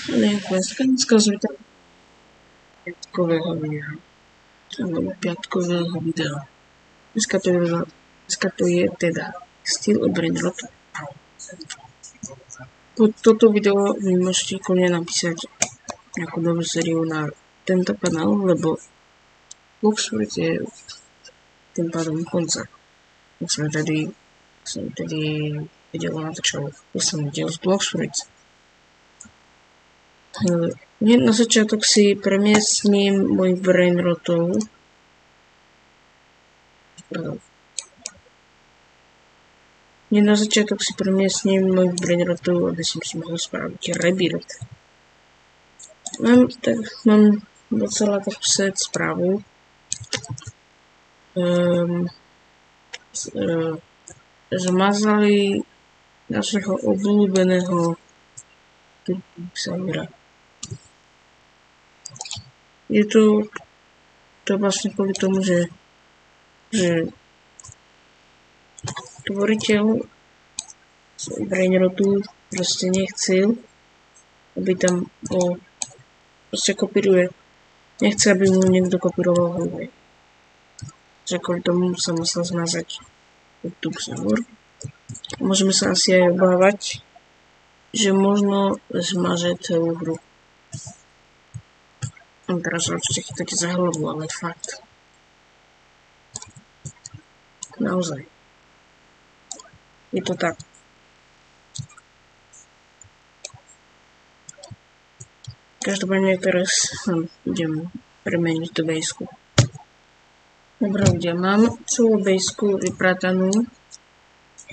Dneska sme tam piatkového videa. Alebo piatkového videa. Dneska to je teda styl od Brainrot. Pod toto video vy môžete kľudne napísať nejakú novú sériu na tento kanál, lebo Bloxfruit je tým pádom konca. Som tedy video natáčal posledný diel z Bloxfruit. Na začiatok si premiestním mojich Brainrotov. Na začiatok si premiestním mojich Brainrotov, aby som si mohol spraviť rebirth. Mám docela tak set správu. Zmazali našeho obľúbeného servera. Je to vlastne kvôli tomu, že tvoriteľ Brainrotu proste nechcel, aby tam bol, proste kopíruje, nechce, aby mu niekto kopíroval hudbu. Že kvôli tomu sa musel zmazať YouTube server. Môžeme sa asi aj obávať, že možno zmaže celú hru. Teraz sa určite chytáte za hlavu, ale fakt. Naozaj. Je to tak. Každopádne teraz idem premeniť do bejsku. Dobre, ľudia, mám celú bejsku vypratanú.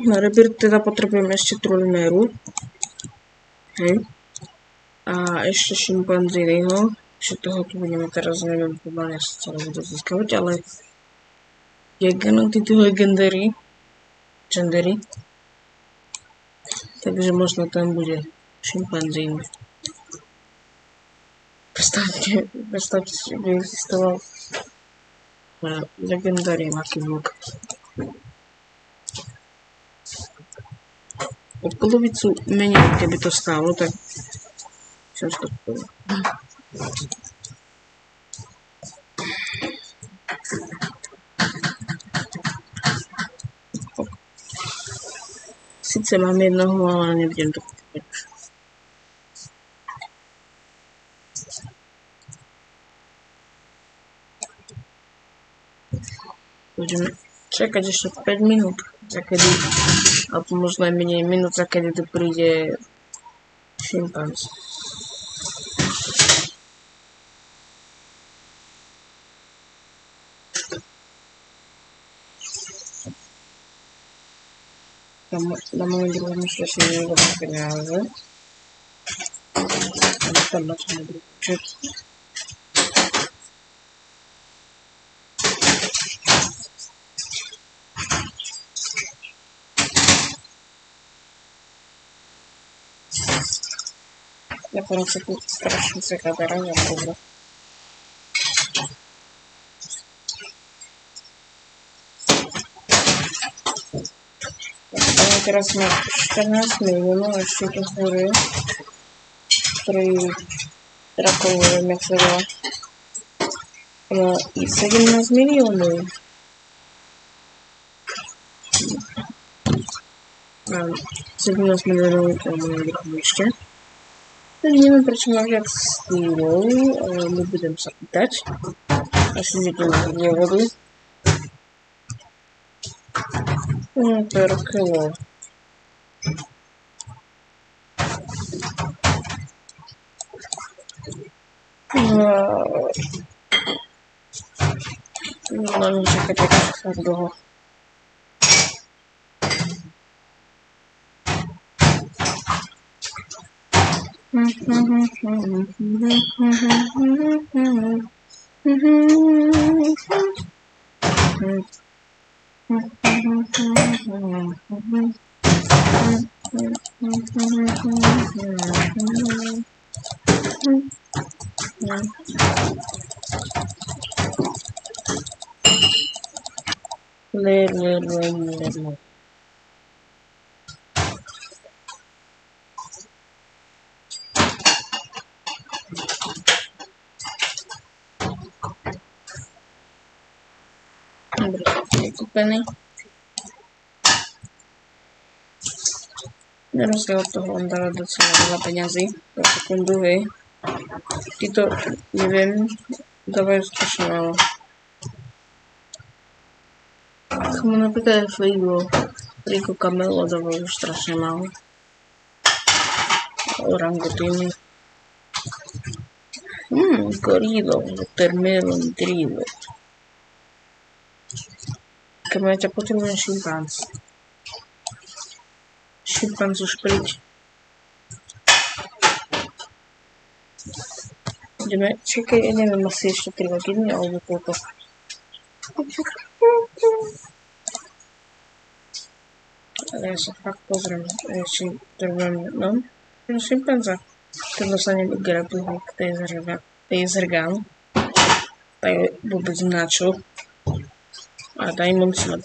Na rebirth teda potrebujem ešte trojmeru. Hej. A ešte šimpanzínyho. Že toho tu budeme teraz, neviem, pomaly asi celé bude získavať, ale je genetiky legendary. Takže možno tam bude šimpanzín. Predstavte si, že by existoval legendary Lucky Luke. O polovicu menej, keby to stálo, tak som to povedal. Sice mám jednoho, ale nebudem to kúpiť. Budeme čakať ešte 5 minút, alebo možno aj menej minút, za kedy tu príde šimpanz. Na môj druhý myšle si nevedem peniaze. A tam máte na druhý účet. Ja potom sa tu strašne seká teraz, ja dobro. Teraz má 14 miliónov, ešte to hore, ktorý drakov, neviem, jak sa volá. No i 17 miliónov. Mám 17 miliónov, to mám druhom ešte. Tak neviem, prečo mám viac stýlov, ale nebudem sa pýtať. Asi z jedného dôvodu. Perkelo. Mám čakať tak dlho. Ler. vykúpený. Na rozdiel od toho on dáva docela veľa peňazí za sekundu, hej. Títo, neviem, dávajú strašne málo. Komu napríklad aj Frigo Camelo dávajú strašne málo. Orangutíny. Gorilo, watermelon, drill. Keď ťa potrebujem šimpanz. Šimpanz už príď. Ideme, čakaj, ja neviem, asi ešte 3 hodiny, alebo koľko. Ale ja sa fakt pozriem, či potrebujem, no, šimpanza. Keď dostanem grapple k tej zrgán, tak je vôbec na čo. A daj mu slep.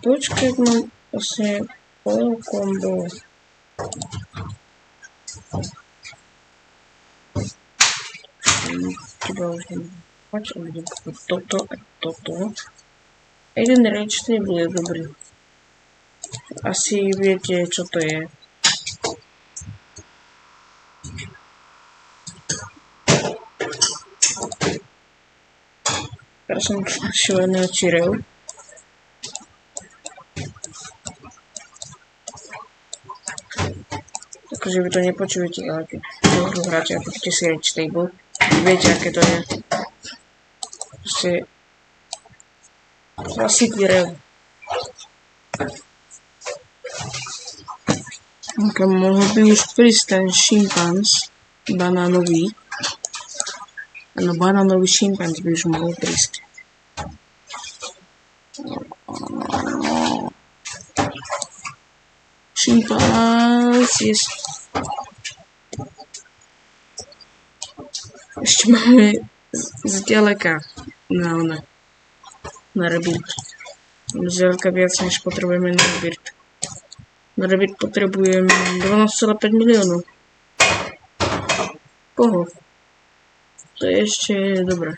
Počkaj, mám vlastne pol kombo. Toto a toto. Jeden reč nebude dobrý. Asi viete, čo to je. Teraz som šilený očirev. Takže vy to nepočujete, ale keď hru hráte a počujete si reč table, viete, aké to je. Proste klasitý rev. Mohol by už prísť ten šimpanz banánový. Áno, banánový šimpanz by už mohol prísť. Šimpanz je... Ešte máme zďaleka na rebirt. Zďaleka viac, než potrebujeme na rebirt. Na rebirt potrebujem 12,5 miliónov. Koho? To je ešte dobré.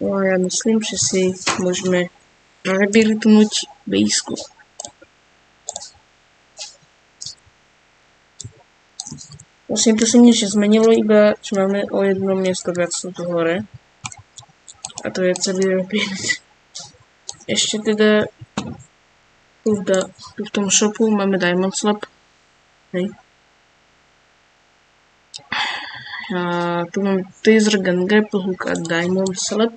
No a ja myslím, že si môžeme rebirtnúť bejsku. Vlastne to sa nič nezmenilo, iba čo máme o jedno miesto viac tu hore. A to je celý rebirt. Ešte teda tu v tom shopu máme Diamond Slab. Hej. A tu máme Taser Gun, Grapple Hook a Diamond Slab.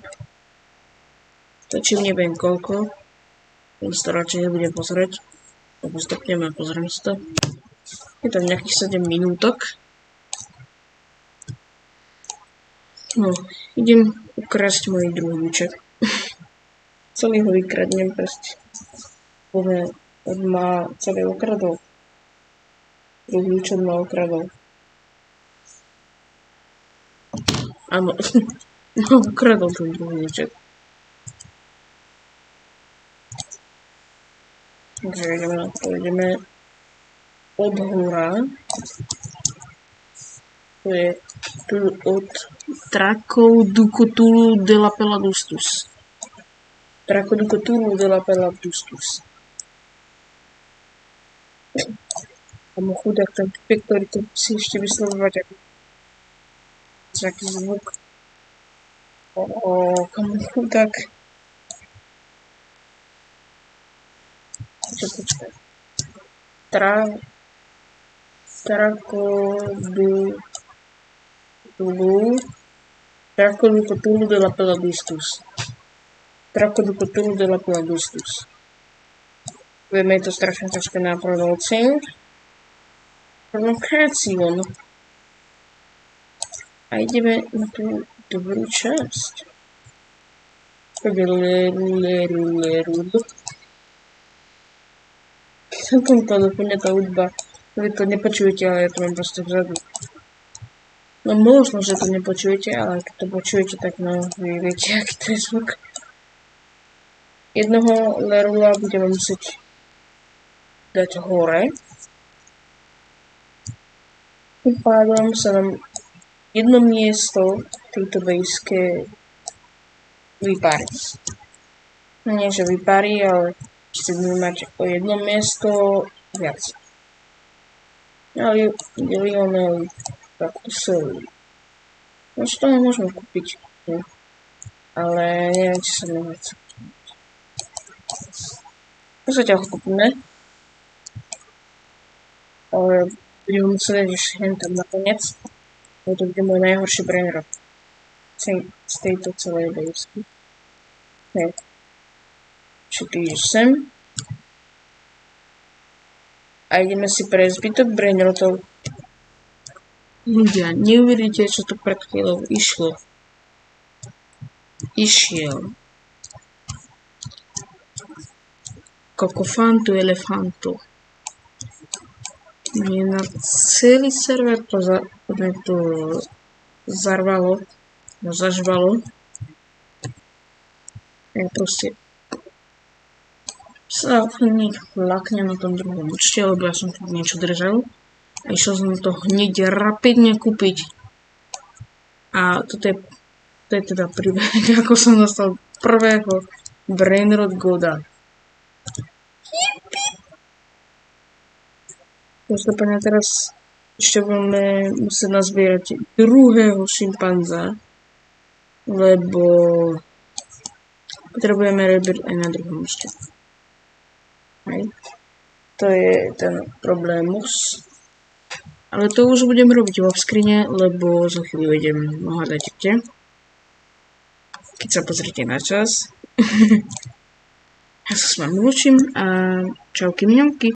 Točím neviem koľko. Więc to radšej nebudem pozrieť. Lebo stopneme a pozriem si to. Je tam nejakých 7 minútok. No, idem ukrasť môj druhý účet. Celý ho vykradnem proste. On má celý okradol. Druhý účet ma okradol. Áno, ukradol ten druhý účet. Takže ideme od hora. To je tu od Traco du Cthulhu de la Peladustus. Traco du Cthulhu de la Peladustus. Kamu chudák ten typek, ktorý to musí ešte vyslovovať aký zvuk. Kamu chudák. Počkaj. Traco du Cthulhu de la Peladustus. Traco du Cthulhu de la Peladustus. Vieme, je to strašne ťažké na pronunciation. A ideme na tú dobrú časť. Keď tam to doplňa tá hudba, vy to nepočujete, ale ja to mám proste vzadu. No možno, že to nepočujete, ale keď to počujete, tak no, vy viete, aký to je zvuk. Jednoho lerula budeme musieť dať hore. Tým pádom sa nám jedno miesto v tejto bejske vyparí. No nie, že vyparí, ale si budeme mať o jedno miesto viac. Ale Lionel kaktusový. No čo to môžeme kúpiť, ne? Ale neviem, či sa mi chce. To sa ťa kúpime. Ale budeme musieť dať ešte hen tam nakoniec. To bude môj najhorší brainrot z tejto celej bejsky. Hej. Čiže ty ideš sem. A ideme si pre zbytok brainrotov. Ľudia, neuveríte, čo to pred chvíľou išlo. Išiel. Kokofantu elefantu. Mne na celý server to zarvalo. No zažvalo. Ja proste sa hneď flaknem na tom druhom účte, lebo ja som tu niečo držal. A išiel som to hneď rapidne kúpiť. A toto je teda príbeh, ako som dostal prvého brainrot goda. Každopádne teraz ešte budeme musieť nazbierať druhého šimpanza, lebo potrebujeme rebirth aj na druhom ešte. Hej. To je ten problémus. Ale to už budem robiť vo skrine, lebo za chvíľu idem hľadať kde. Keď sa pozrite na čas. Ja sa s vami lúčim a čauky mňauky.